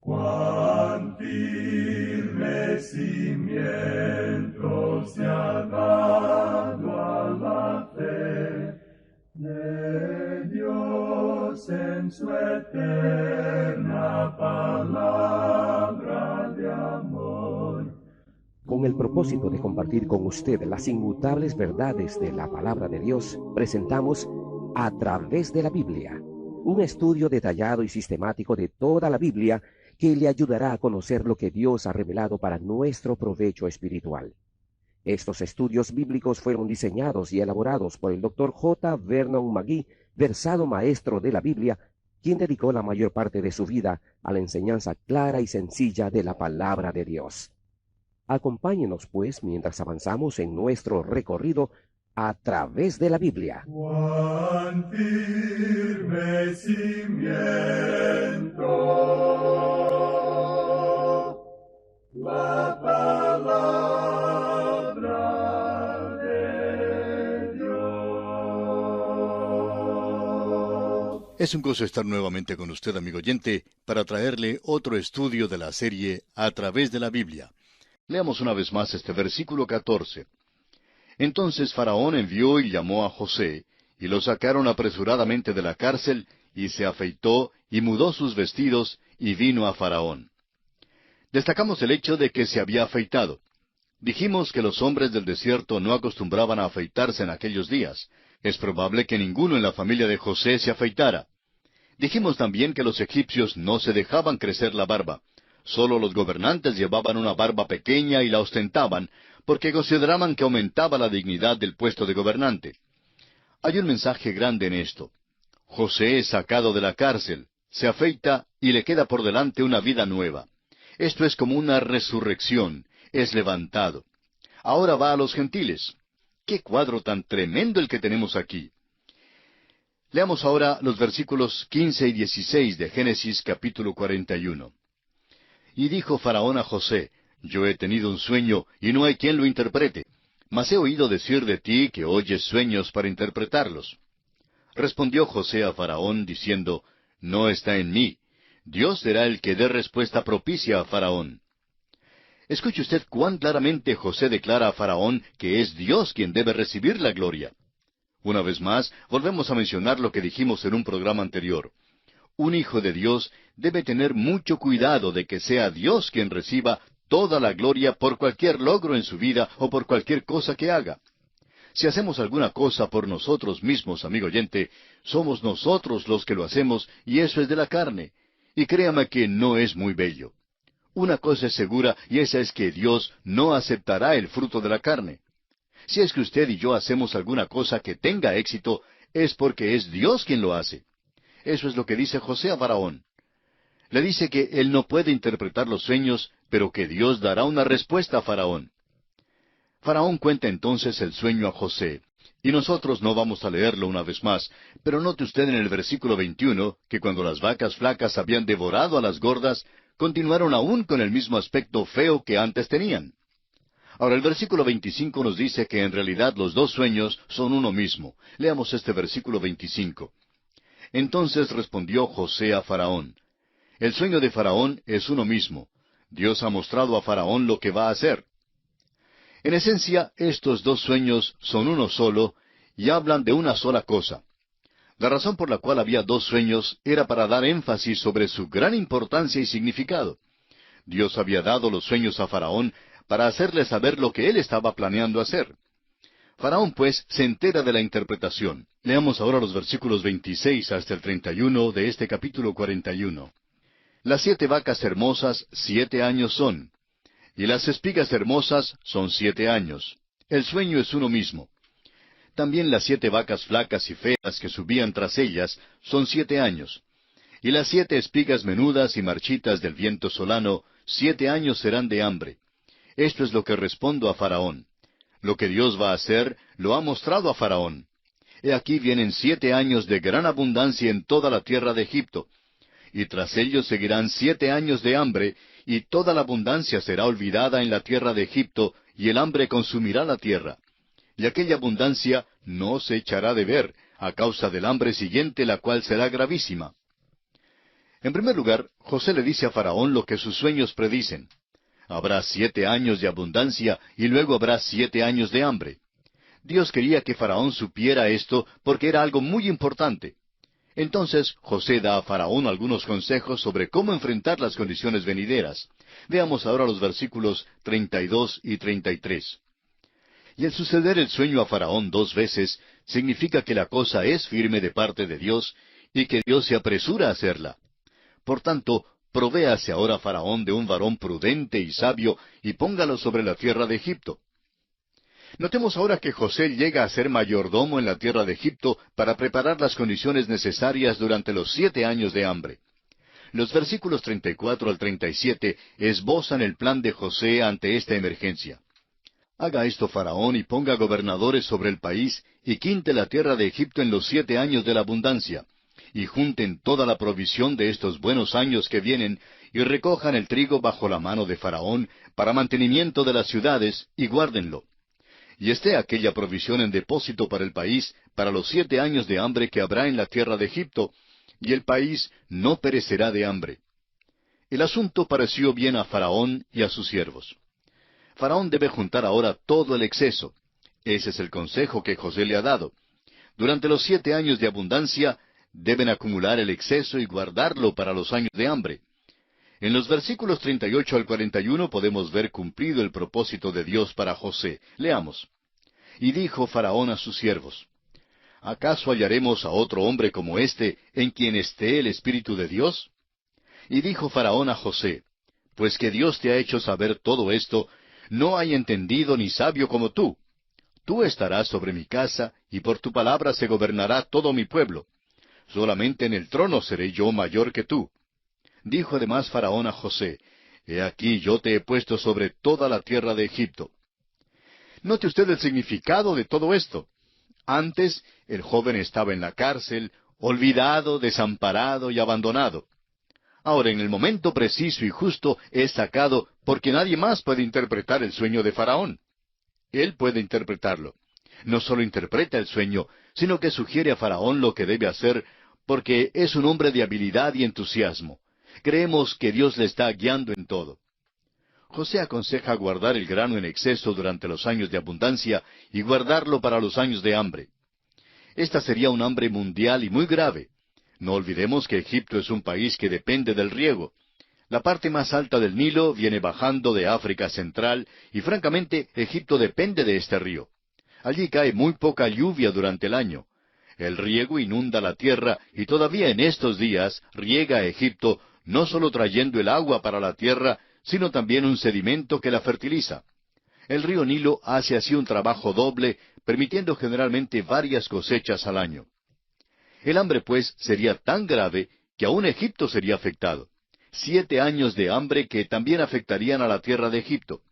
Cuán firme cimiento se ha dado a la fe de Dios en su eterna palabra de amor. Con el propósito de compartir con usted las inmutables verdades de la palabra de Dios, presentamos A través de la Biblia, un estudio detallado y sistemático de toda la Biblia que le ayudará a conocer lo que Dios ha revelado para nuestro provecho espiritual. Estos estudios bíblicos fueron diseñados y elaborados por el Dr. J. Vernon McGee, versado maestro de la Biblia, quien dedicó la mayor parte de su vida a la enseñanza clara y sencilla de la palabra de Dios. Acompáñenos, pues, mientras avanzamos en nuestro recorrido a través de la Biblia. Cuán firme cimiento la palabra de Dios. Es un gozo estar nuevamente con usted, amigo oyente, para traerle otro estudio de la serie A través de la Biblia. Leamos una vez más este versículo 14. Entonces Faraón envió y llamó a José, y lo sacaron apresuradamente de la cárcel, y se afeitó, y mudó sus vestidos, y vino a Faraón. Destacamos el hecho de que se había afeitado. Dijimos que los hombres del desierto no acostumbraban a afeitarse en aquellos días. Es probable que ninguno en la familia de José se afeitara. Dijimos también que los egipcios no se dejaban crecer la barba. Solo los gobernantes llevaban una barba pequeña y la ostentaban, porque consideraban que aumentaba la dignidad del puesto de gobernante. Hay un mensaje grande en esto. José es sacado de la cárcel, se afeita y le queda por delante una vida nueva. Esto es como una resurrección, es levantado. Ahora va a los gentiles. ¡Qué cuadro tan tremendo el que tenemos aquí! Leamos ahora los versículos 15 y 16 de Génesis capítulo 41. Y dijo Faraón a José, yo he tenido un sueño, y no hay quien lo interprete. Mas he oído decir de ti que oyes sueños para interpretarlos. Respondió José a Faraón, diciendo, no está en mí. Dios será el que dé respuesta propicia a Faraón. Escuche usted cuán claramente José declara a Faraón que es Dios quien debe recibir la gloria. Una vez más, volvemos a mencionar lo que dijimos en un programa anterior. Un hijo de Dios debe tener mucho cuidado de que sea Dios quien reciba toda la gloria por cualquier logro en su vida o por cualquier cosa que haga. Si hacemos alguna cosa por nosotros mismos, amigo oyente, somos nosotros los que lo hacemos y eso es de la carne. Y créame que no es muy bello. Una cosa es segura y esa es que Dios no aceptará el fruto de la carne. Si es que usted y yo hacemos alguna cosa que tenga éxito, es porque es Dios quien lo hace. Eso es lo que dice José a Faraón. Le dice que él no puede interpretar los sueños, pero que Dios dará una respuesta a Faraón. Faraón cuenta entonces el sueño a José, y nosotros no vamos a leerlo una vez más, pero note usted en el versículo 21 que cuando las vacas flacas habían devorado a las gordas, continuaron aún con el mismo aspecto feo que antes tenían. Ahora el versículo 25 nos dice que en realidad los dos sueños son uno mismo. Leamos este versículo 25. Entonces respondió José a Faraón, el sueño de Faraón es uno mismo. Dios ha mostrado a Faraón lo que va a hacer. En esencia, estos dos sueños son uno solo y hablan de una sola cosa. La razón por la cual había dos sueños era para dar énfasis sobre su gran importancia y significado. Dios había dado los sueños a Faraón para hacerle saber lo que él estaba planeando hacer. Faraón, pues, se entera de la interpretación. Leamos ahora los versículos 26 hasta el 31 de este capítulo 41. Las 7 vacas hermosas 7 años son, y las espigas hermosas son 7 años. El sueño es uno mismo. También las 7 vacas flacas y feas que subían tras ellas son 7 años. Y las 7 espigas menudas y marchitas del viento solano 7 años serán de hambre. Esto es lo que respondo a Faraón. Lo que Dios va a hacer, lo ha mostrado a Faraón. He aquí vienen 7 años de gran abundancia en toda la tierra de Egipto. Y tras ellos seguirán 7 años de hambre, y toda la abundancia será olvidada en la tierra de Egipto, y el hambre consumirá la tierra. Y aquella abundancia no se echará de ver, a causa del hambre siguiente, la cual será gravísima. En primer lugar, José le dice a Faraón lo que sus sueños predicen. Habrá 7 años de abundancia y luego habrá 7 años de hambre. Dios quería que Faraón supiera esto porque era algo muy importante. Entonces José da a Faraón algunos consejos sobre cómo enfrentar las condiciones venideras. Veamos ahora los versículos 32 y 33. Y el suceder el sueño a Faraón 2 veces significa que la cosa es firme de parte de Dios y que Dios se apresura a hacerla. Por tanto, provéase ahora Faraón de un varón prudente y sabio y póngalo sobre la tierra de Egipto. Notemos ahora que José llega a ser mayordomo en la tierra de Egipto para preparar las condiciones necesarias durante los 7 años de hambre. Los versículos 34 al 37 esbozan el plan de José ante esta emergencia. Haga esto Faraón y ponga gobernadores sobre el país y quinte la tierra de Egipto en los 7 años de la abundancia, y junten toda la provisión de estos buenos años que vienen, y recojan el trigo bajo la mano de Faraón para mantenimiento de las ciudades, y guárdenlo. Y esté aquella provisión en depósito para el país, para los 7 años de hambre que habrá en la tierra de Egipto, y el país no perecerá de hambre. El asunto pareció bien a Faraón y a sus siervos. Faraón debe juntar ahora todo el exceso. Ese es el consejo que José le ha dado. Durante los 7 años de abundancia, deben acumular el exceso y guardarlo para los años de hambre. En los versículos 38 al 41 podemos ver cumplido el propósito de Dios para José. Leamos. Y dijo Faraón a sus siervos, ¿acaso hallaremos a otro hombre como éste en quien esté el Espíritu de Dios? Y dijo Faraón a José, pues que Dios te ha hecho saber todo esto, no hay entendido ni sabio como tú. Tú estarás sobre mi casa, y por tu palabra se gobernará todo mi pueblo. Solamente en el trono seré yo mayor que tú. Dijo además Faraón a José, he aquí yo te he puesto sobre toda la tierra de Egipto. Note usted el significado de todo esto. Antes, el joven estaba en la cárcel, olvidado, desamparado y abandonado. Ahora, en el momento preciso y justo, es sacado porque nadie más puede interpretar el sueño de Faraón. Él puede interpretarlo. No solo interpreta el sueño, sino que sugiere a Faraón lo que debe hacer, porque es un hombre de habilidad y entusiasmo. Creemos que Dios le está guiando en todo. José aconseja guardar el grano en exceso durante los años de abundancia y guardarlo para los años de hambre. Esta sería un hambre mundial y muy grave. No olvidemos que Egipto es un país que depende del riego. La parte más alta del Nilo viene bajando de África Central y francamente Egipto depende de este río. Allí cae muy poca lluvia durante el año. El riego inunda la tierra y todavía en estos días riega a Egipto no solo trayendo el agua para la tierra, sino también un sedimento que la fertiliza. El río Nilo hace así un trabajo doble, permitiendo generalmente varias cosechas al año. El hambre, pues, sería tan grave que aún Egipto sería afectado. 7 años de hambre que también afectarían a la tierra de Egipto.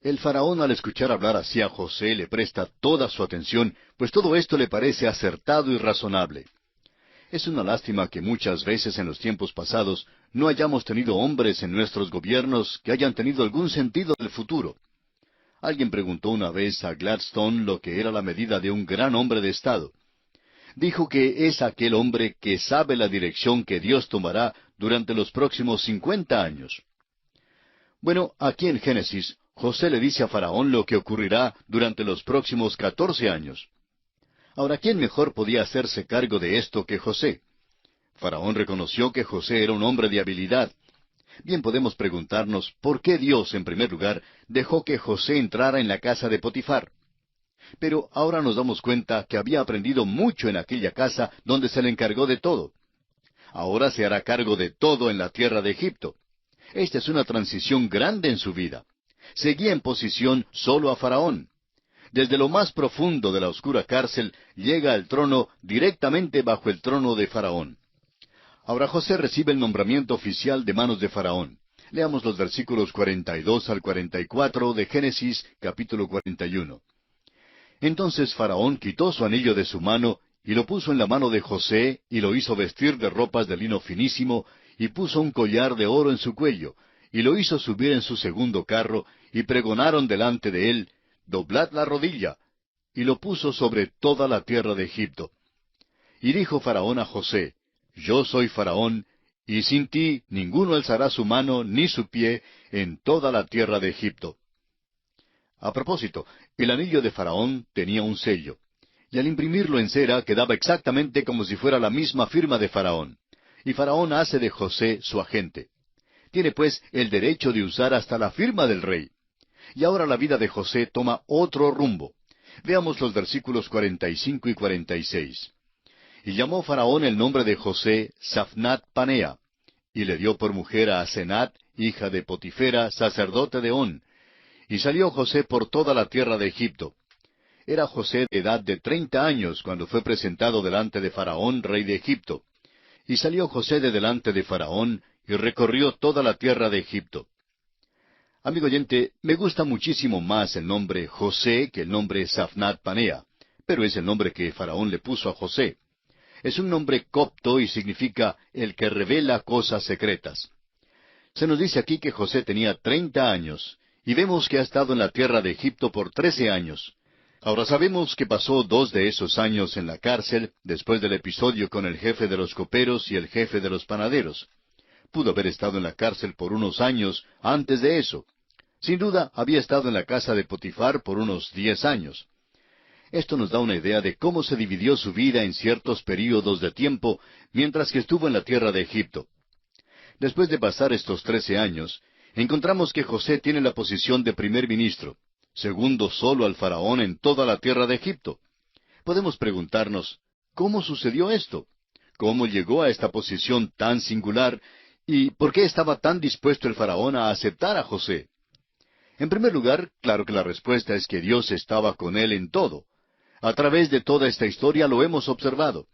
El faraón, al escuchar hablar así a José, le presta toda su atención, pues todo esto le parece acertado y razonable. Es una lástima que muchas veces en los tiempos pasados no hayamos tenido hombres en nuestros gobiernos que hayan tenido algún sentido del futuro. Alguien preguntó una vez a Gladstone lo que era la medida de un gran hombre de Estado. Dijo que es aquel hombre que sabe la dirección que Dios tomará durante los próximos 50 años. Bueno, aquí en Génesis, José le dice a Faraón lo que ocurrirá durante los próximos 14 años. Ahora, ¿quién mejor podía hacerse cargo de esto que José? Faraón reconoció que José era un hombre de habilidad. Bien podemos preguntarnos por qué Dios, en primer lugar, dejó que José entrara en la casa de Potifar. Pero ahora nos damos cuenta que había aprendido mucho en aquella casa donde se le encargó de todo. Ahora se hará cargo de todo en la tierra de Egipto. Esta es una transición grande en su vida. Seguía en posición solo a Faraón. Desde lo más profundo de la oscura cárcel llega al trono directamente bajo el trono de Faraón. Ahora José recibe el nombramiento oficial de manos de Faraón. Leamos los versículos 42 al 44 de Génesis capítulo 41. Entonces Faraón quitó su anillo de su mano y lo puso en la mano de José y lo hizo vestir de ropas de lino finísimo y puso un collar de oro en su cuello y lo hizo subir en su segundo carro y pregonaron delante de él, doblad la rodilla, y lo puso sobre toda la tierra de Egipto. Y dijo Faraón a José, yo soy Faraón, y sin ti ninguno alzará su mano ni su pie en toda la tierra de Egipto. A propósito, el anillo de Faraón tenía un sello, y al imprimirlo en cera quedaba exactamente como si fuera la misma firma de Faraón. Y Faraón hace de José su agente. Tiene pues el derecho de usar hasta la firma del rey. Y ahora la vida de José toma otro rumbo. Veamos los versículos 45 y 46. Y llamó Faraón el nombre de José Zaphnath Panea, y le dio por mujer a Asenat, hija de Potifera, sacerdote de On. Y salió José por toda la tierra de Egipto. Era José de edad de 30 años cuando fue presentado delante de Faraón, rey de Egipto. Y salió José de delante de Faraón, y recorrió toda la tierra de Egipto. Amigo oyente, me gusta muchísimo más el nombre José que el nombre Zaphnath Panea, pero es el nombre que Faraón le puso a José. Es un nombre copto y significa el que revela cosas secretas. Se nos dice aquí que José tenía 30 años, y vemos que ha estado en la tierra de Egipto por 13 años. Ahora sabemos que pasó 2 de esos años en la cárcel, después del episodio con el jefe de los coperos y el jefe de los panaderos. Pudo haber estado en la cárcel por unos años antes de eso. Sin duda, había estado en la casa de Potifar por unos 10 años. Esto nos da una idea de cómo se dividió su vida en ciertos períodos de tiempo mientras que estuvo en la tierra de Egipto. Después de pasar estos 13 años, encontramos que José tiene la posición de primer ministro, segundo solo al faraón en toda la tierra de Egipto. Podemos preguntarnos, ¿cómo sucedió esto? ¿Cómo llegó a esta posición tan singular? ¿Y por qué estaba tan dispuesto el faraón a aceptar a José? En primer lugar, claro que la respuesta es que Dios estaba con él en todo. A través de toda esta historia lo hemos observado.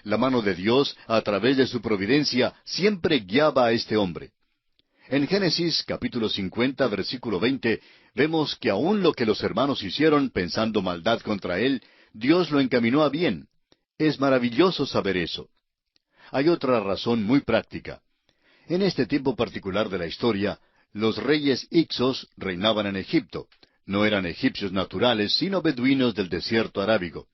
La mano de Dios, a través de su providencia, siempre guiaba a este hombre. En Génesis capítulo 50, versículo 20, vemos que aun lo que los hermanos hicieron pensando maldad contra él, Dios lo encaminó a bien. Es maravilloso saber eso. Hay otra razón muy práctica. En este tiempo particular de la historia, los reyes Ixos reinaban en Egipto. No eran egipcios naturales, sino beduinos del desierto arábigo.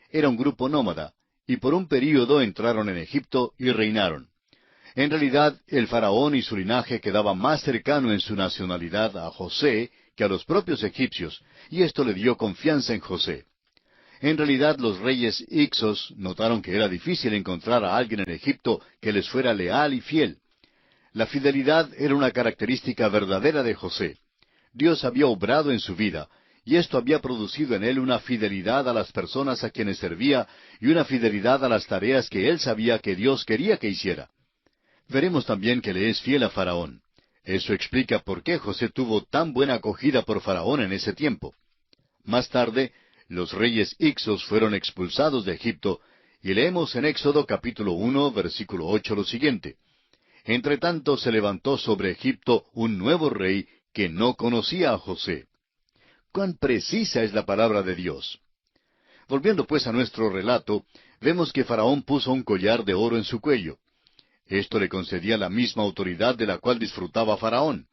Era un grupo nómada, y por un período entraron en Egipto y reinaron. En realidad, el faraón y su linaje quedaba más cercano en su nacionalidad a José que a los propios egipcios, y esto le dio confianza en José. En realidad, los reyes Ixos notaron que era difícil encontrar a alguien en Egipto que les fuera leal y fiel. La fidelidad era una característica verdadera de José. Dios había obrado en su vida, y esto había producido en él una fidelidad a las personas a quienes servía y una fidelidad a las tareas que él sabía que Dios quería que hiciera. Veremos también que le es fiel a Faraón. Eso explica por qué José tuvo tan buena acogida por Faraón en ese tiempo. Más tarde, los reyes Ixos fueron expulsados de Egipto, y leemos en Éxodo capítulo 1, versículo 8 lo siguiente. Entretanto se levantó sobre Egipto un nuevo rey que no conocía a José. ¡Cuán precisa es la palabra de Dios! Volviendo pues a nuestro relato, vemos que Faraón puso un collar de oro en su cuello. Esto le concedía la misma autoridad de la cual disfrutaba Faraón.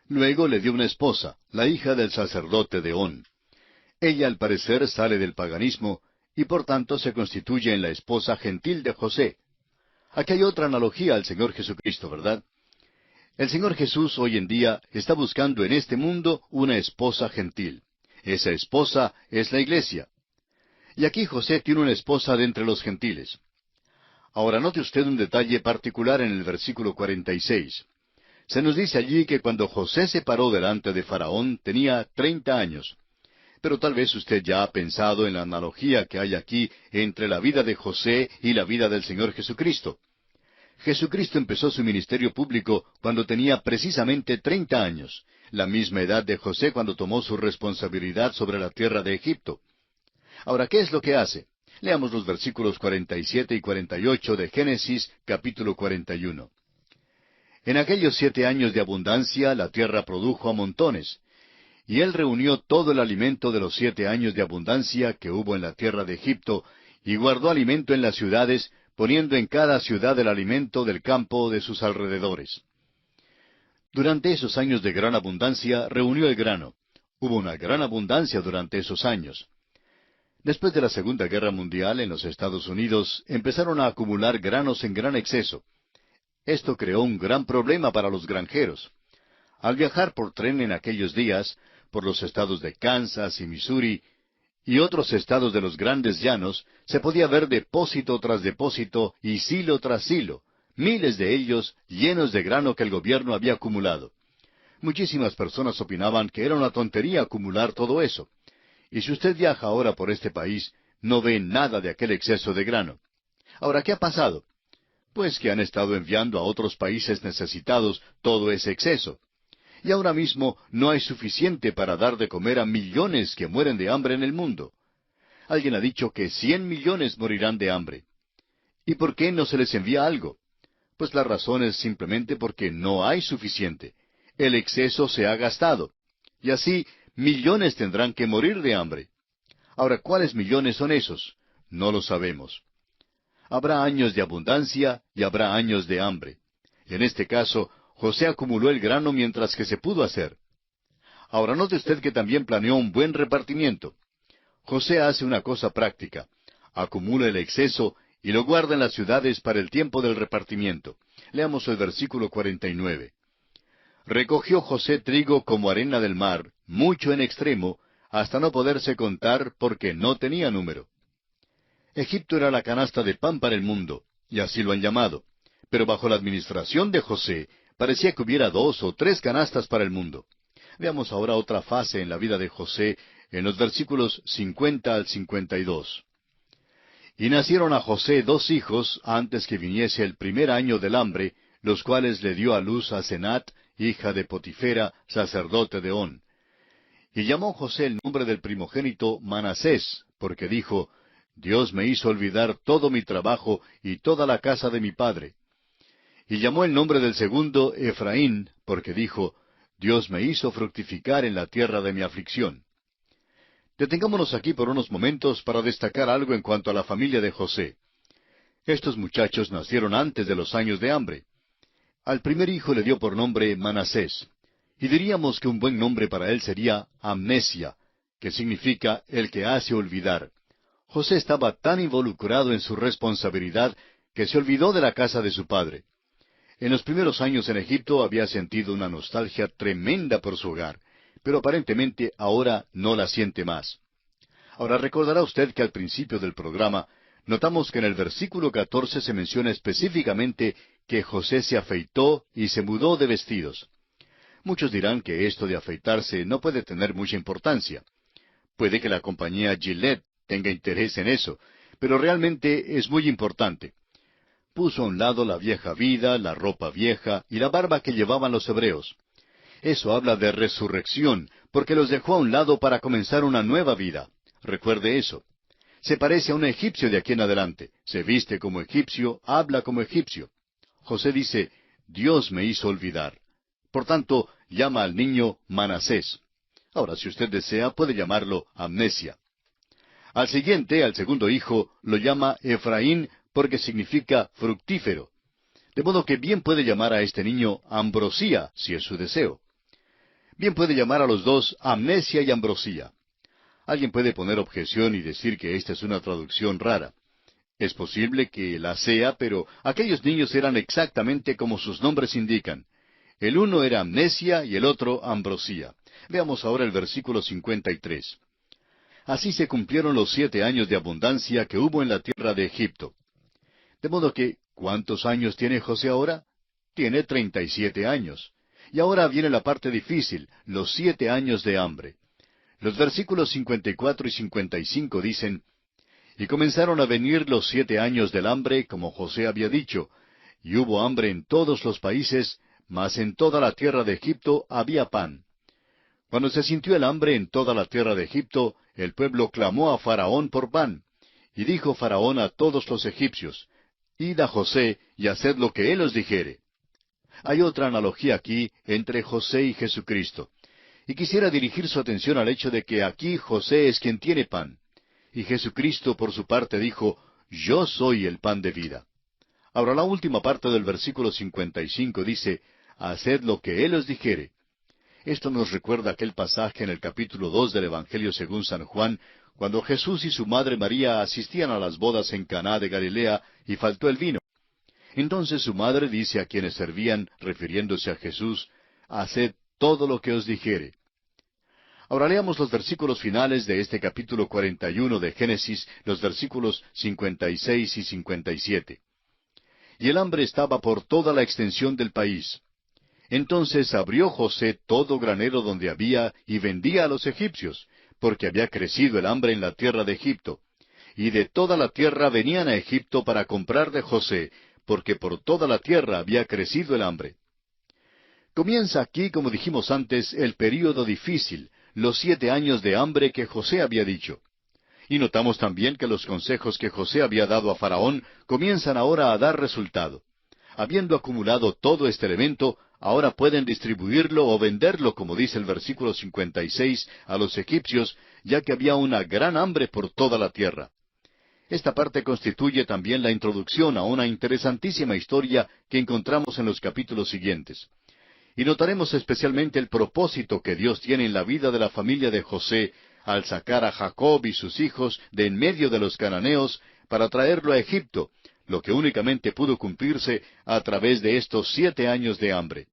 Luego le dio una esposa, la hija del sacerdote de On. Ella al parecer sale del paganismo, y por tanto se constituye en la esposa gentil de José. Aquí hay otra analogía al Señor Jesucristo, ¿verdad? El Señor Jesús hoy en día está buscando en este mundo una esposa gentil. Esa esposa es la iglesia. Y aquí José tiene una esposa de entre los gentiles. Ahora note usted un detalle particular en el versículo 46. Se nos dice allí que cuando José se paró delante de Faraón tenía 30 años. Pero tal vez usted ya ha pensado en la analogía que hay aquí entre la vida de José y la vida del Señor Jesucristo. Jesucristo empezó su ministerio público cuando tenía precisamente 30 años, la misma edad de José cuando tomó su responsabilidad sobre la tierra de Egipto. Ahora, ¿qué es lo que hace? Leamos los versículos 47 y 48 de Génesis capítulo 41. En aquellos 7 años de abundancia la tierra produjo a montones, y él reunió todo el alimento de los 7 años de abundancia que hubo en la tierra de Egipto, y guardó alimento en las ciudades, poniendo en cada ciudad el alimento del campo de sus alrededores. Durante esos años de gran abundancia reunió el grano. Hubo una gran abundancia durante esos años. Después de la Segunda Guerra Mundial en los Estados Unidos empezaron a acumular granos en gran exceso. Esto creó un gran problema para los granjeros. Al viajar por tren en aquellos días, por los estados de Kansas y Missouri, y otros estados de los grandes llanos, se podía ver depósito tras depósito y silo tras silo, miles de ellos llenos de grano que el gobierno había acumulado. Muchísimas personas opinaban que era una tontería acumular todo eso. Y si usted viaja ahora por este país, no ve nada de aquel exceso de grano. Ahora, ¿qué ha pasado? Pues que han estado enviando a otros países necesitados todo ese exceso. Y ahora mismo no hay suficiente para dar de comer a millones que mueren de hambre en el mundo. Alguien ha dicho que 100 millones morirán de hambre. ¿Y por qué no se les envía algo? Pues la razón es simplemente porque no hay suficiente. El exceso se ha gastado. Y así, millones tendrán que morir de hambre. Ahora, ¿cuáles millones son esos? No lo sabemos. Habrá años de abundancia y habrá años de hambre. En este caso, José acumuló el grano mientras que se pudo hacer. Ahora, note usted que también planeó un buen repartimiento. José hace una cosa práctica. Acumula el exceso y lo guarda en las ciudades para el tiempo del repartimiento. Leamos el versículo 49. Recogió José trigo como arena del mar, mucho en extremo, hasta no poderse contar porque no tenía número. Egipto era la canasta de pan para el mundo, y así lo han llamado. Pero bajo la administración de José, parecía que hubiera 2 o 3 canastas para el mundo. Veamos ahora otra fase en la vida de José, en los versículos 50 al 52. Y nacieron a José 2 hijos antes que viniese el primer año del hambre, los cuales le dio a luz a Senat, hija de Potifera, sacerdote de On. Y llamó José el nombre del primogénito Manasés, porque dijo, Dios me hizo olvidar todo mi trabajo y toda la casa de mi padre. Y llamó el nombre del segundo Efraín, porque dijo, Dios me hizo fructificar en la tierra de mi aflicción. Detengámonos aquí por unos momentos para destacar algo en cuanto a la familia de José. Estos muchachos nacieron antes de los años de hambre. Al primer hijo le dio por nombre Manasés, y diríamos que un buen nombre para él sería Amnesia, que significa el que hace olvidar. José estaba tan involucrado en su responsabilidad que se olvidó de la casa de su padre. En los primeros años en Egipto había sentido una nostalgia tremenda por su hogar, pero aparentemente ahora no la siente más. Ahora recordará usted que al principio del programa notamos que en el versículo 14 se menciona específicamente que José se afeitó y se mudó de vestidos. Muchos dirán que esto de afeitarse no puede tener mucha importancia. Puede que la compañía Gillette tenga interés en eso, pero realmente es muy importante. Puso a un lado la vieja vida, la ropa vieja y la barba que llevaban los hebreos. Eso habla de resurrección, porque los dejó a un lado para comenzar una nueva vida. Recuerde eso. Se parece a un egipcio de aquí en adelante. Se viste como egipcio, habla como egipcio. José dice, Dios me hizo olvidar. Por tanto, llama al niño Manasés. Ahora, si usted desea, puede llamarlo Amnesia. Al siguiente, al segundo hijo, lo llama Efraín porque significa fructífero. De modo que bien puede llamar a este niño Ambrosía, si es su deseo. Bien puede llamar a los dos Amnesia y Ambrosía. Alguien puede poner objeción y decir que esta es una traducción rara. Es posible que la sea, pero aquellos niños eran exactamente como sus nombres indican. El uno era Amnesia y el otro Ambrosía. Veamos ahora el versículo 53. Así se cumplieron los 7 años de abundancia que hubo en la tierra de Egipto. De modo que, ¿cuántos años tiene José ahora? Tiene 37 años. Y ahora viene la parte difícil, los 7 años de hambre. Los versículos 54 y 55 dicen, Y comenzaron a venir los 7 años del hambre, como José había dicho, y hubo hambre en todos los países, mas en toda la tierra de Egipto había pan. Cuando se sintió el hambre en toda la tierra de Egipto, el pueblo clamó a Faraón por pan. Y dijo Faraón a todos los egipcios, Id a José y haced lo que él os dijere. Hay otra analogía aquí entre José y Jesucristo. Y quisiera dirigir su atención al hecho de que aquí José es quien tiene pan. Y Jesucristo por su parte dijo, Yo soy el pan de vida. Ahora la última parte del versículo 55 dice, Haced lo que él os dijere. Esto nos recuerda aquel pasaje en el capítulo 2 del Evangelio según San Juan, cuando Jesús y su madre María asistían a las bodas en Caná de Galilea y faltó el vino. Entonces su madre dice a quienes servían, refiriéndose a Jesús, haced todo lo que os dijere. Ahora leamos los versículos finales de este capítulo 41 de Génesis, los versículos 56 y 57. Y el hambre estaba por toda la extensión del país. Entonces abrió José todo granero donde había y vendía a los egipcios, porque había crecido el hambre en la tierra de Egipto. Y de toda la tierra venían a Egipto para comprar de José, porque por toda la tierra había crecido el hambre. Comienza aquí, como dijimos antes, el período difícil, los 7 años de hambre que José había dicho. Y notamos también que los consejos que José había dado a Faraón comienzan ahora a dar resultado. Habiendo acumulado todo este elemento, ahora pueden distribuirlo o venderlo, como dice el versículo 56, a los egipcios, ya que había una gran hambre por toda la tierra. Esta parte constituye también la introducción a una interesantísima historia que encontramos en los capítulos siguientes. Y notaremos especialmente el propósito que Dios tiene en la vida de la familia de José al sacar a Jacob y sus hijos de en medio de los cananeos para traerlo a Egipto, lo que únicamente pudo cumplirse a través de estos 7 años de hambre.